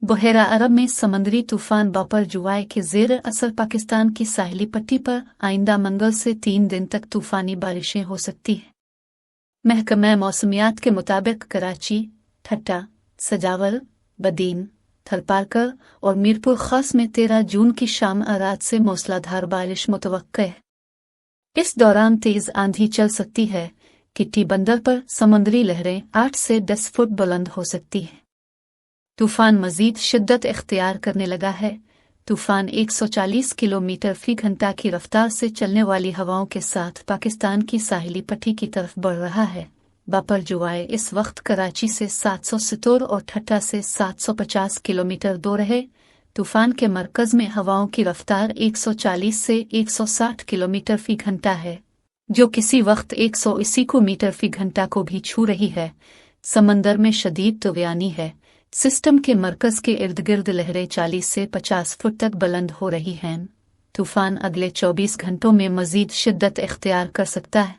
बहेरा अरब में समुद्री तूफान बापर जुआई के ज़ेर असर पाकिस्तान की साहिली पट्टी पर आइंदा मंगल से 3 दिन तक तूफानी बारिशें हो सकती हैं। महकमा मौसमियात के मुताबिक कराची, ठट्टा, सजावल, बदीन, थलपारकर और मीरपुर खास में 13 जून की शाम रात से मूसलाधार बारिश मुतवक्के है। इस दौरान तेज आंधी चल सकती है। किट्टी बंदर पर समुद्री लहरें 8 से 10 फुट बुलंद हो सकती हैं। तूफान मजीद शिद्दत इख्तियार करने लगा है। तूफान 140 किलोमीटर फी घंटा की रफ्तार से चलने वाली हवाओं के साथ पाकिस्तान की साहिली पट्टी की तरफ बढ़ रहा है। बापर जुआए इस वक्त कराची से 770 और ठट्टा से 750 किलोमीटर दूर है। तूफान के मरकज में हवाओं की रफ्तार 140 से 160 किलोमीटर फी घंटा है, जो किसी वक्त 180 मीटर फी घंटा को भी छू रही है। समंदर में शदीद तूफ़ानी है। सिस्टम के मरकज के इर्द गिर्द लहरें 40 से 50 फुट तक बुलंद हो रही हैं। तूफान अगले 24 घंटों में मजीद शिद्दत इख्तियार कर सकता है।